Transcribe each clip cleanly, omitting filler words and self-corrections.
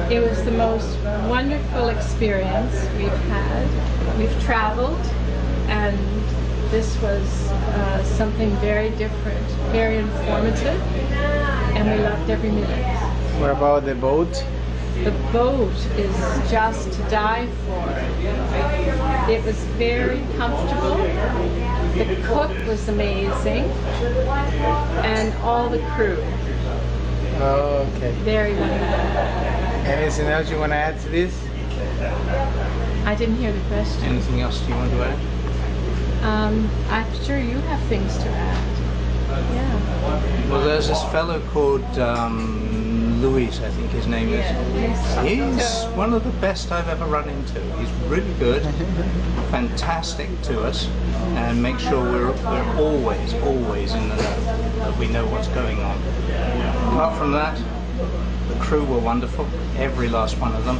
It was the most wonderful experience we've had. We've traveled, and this was something very different, very informative, and we loved every minute. What about the boat? The boat is just to die for. It was very comfortable. The cook was amazing, and all the crew. Oh, okay. Very wonderful. Anything else you want to add to this? I didn't hear the question. Anything else you want to add? I'm sure you have things to add. Yeah. Well, there's this fellow called Luis, I think his name is. He's one of the best I've ever run into. He's really good, fantastic to us, and make sure we're always in the know, that we know what's going on. Apart from that, the crew were wonderful, every last one of them.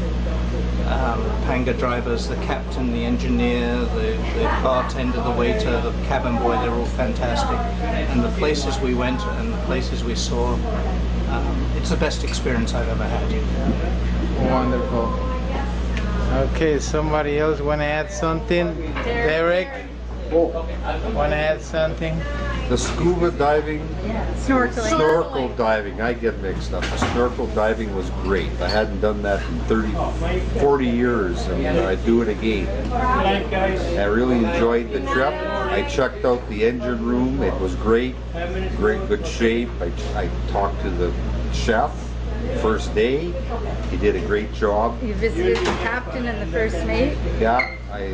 Panga drivers, the captain, the engineer, the bartender, the waiter, the cabin boy, they're all fantastic. And the places we went and the places we saw, it's the best experience I've ever had. Wonderful. Okay, somebody else want to add something? Derek? Want to add something? The scuba diving, Snorkeling. snorkel diving, I get mixed up. The snorkel diving was great. I hadn't done that in 30, 40 years, and I'd do it again. I really enjoyed the trip. I checked out the engine room. It was great, good shape. I talked to the chef first day. He did a great job. You visited the captain and the first mate? Yeah, I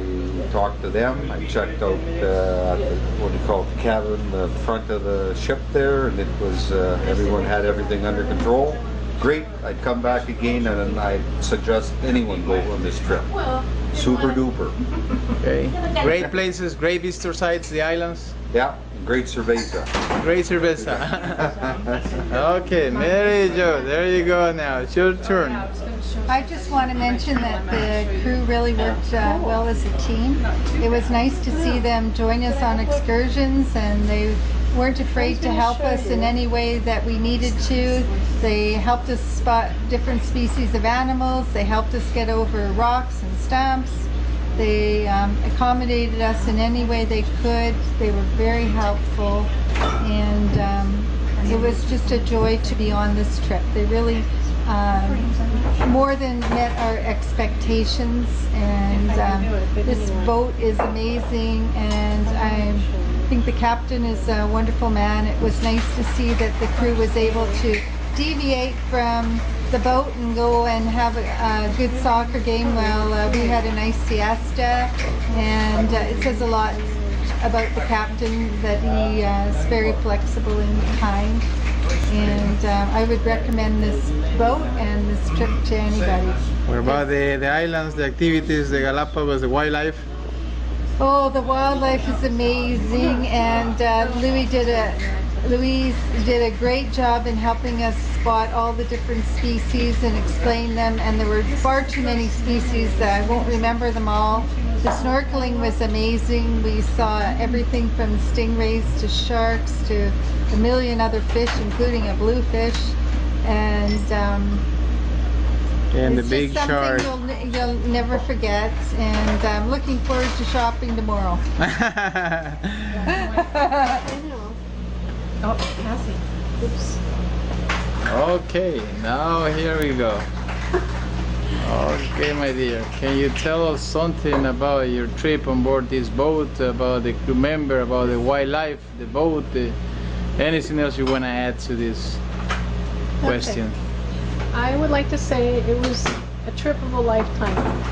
talked to them. I checked out what do you call it, the cabin, the front of the ship there, and it was everyone had everything under control. Great. I'd come back again, and I'd suggest anyone go on this trip. Super duper. Okay. Great places, great visitor sites, the islands. Yeah, great cerveza. Great cerveza. Okay, Mary Jo, there you go now. It's your turn. I just want to mention that the crew really worked well as a team. It was nice to see them join us on excursions, and they weren't afraid to help us in any way that we needed to. They helped us spot different species of animals. They helped us get over rocks and stumps. They accommodated us in any way they could. They were very helpful, and it was just a joy to be on this trip. They really more than met our expectations, and this boat is amazing, and I think the captain is a wonderful man. It was nice to see that the crew was able to deviate from the boat and go and have a good soccer game while we had a nice siesta, and it says a lot about the captain that he is very flexible and kind, and I would recommend this boat and this trip to anybody. What about the islands, the activities, the Galapagos, the wildlife? Oh, the wildlife is amazing, and Louise did a great job in helping us spot all the different species and explain them, and there were far too many species that I won't remember them all. The snorkeling was amazing. We saw everything from stingrays to sharks to a million other fish, including a bluefish, and the big shark. You'll never forget, and I'm looking forward to shopping tomorrow. Oh, Cassie. Oops. Okay, now here we go. Okay, my dear, can you tell us something about your trip on board this boat, about the crew member, about the wildlife, the boat, anything else you want to add to this question? Okay. I would like to say it was a trip of a lifetime.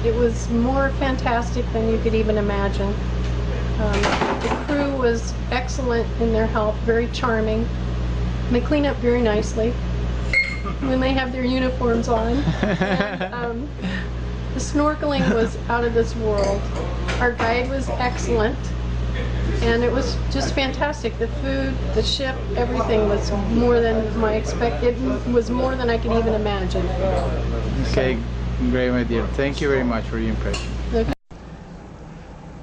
It was more fantastic than you could even imagine. The crew was excellent in their help, very charming. They clean up very nicely when they have their uniforms on. And, the snorkeling was out of this world. Our guide was excellent, and it was just fantastic. The food, the ship, everything was more than it was more than I could even imagine. Okay, great, my dear. Thank you very much for your impression. Okay.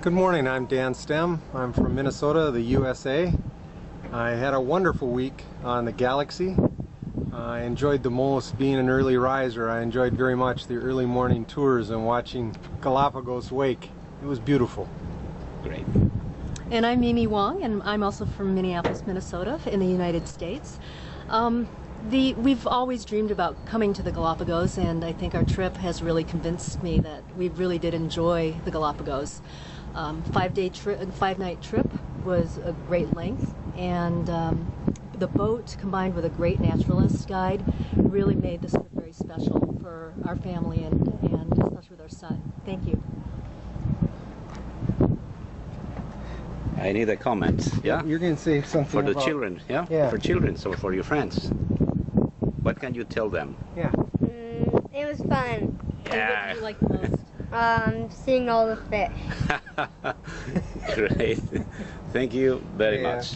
Good morning, I'm Dan Stem. I'm from Minnesota, the USA. I had a wonderful week on the Galaxy. I enjoyed the most being an early riser. I enjoyed very much the early morning tours and watching Galapagos wake. It was beautiful. Great. And I'm Mimi Wong, and I'm also from Minneapolis, Minnesota, in the United States. We've always dreamed about coming to the Galapagos, and I think our trip has really convinced me that we really did enjoy the Galapagos. 5-night trip was a great length, and the boat combined with a great naturalist guide really made this trip very special for our family and especially with our son. Thank you. I need a comment. Yeah? You're going to say something For the about... children, yeah? Yeah. For children, so for your friends. What can you tell them? Yeah. It was fun. And what did you like the most? Seeing all the fish. Great. Thank you very Yeah. much.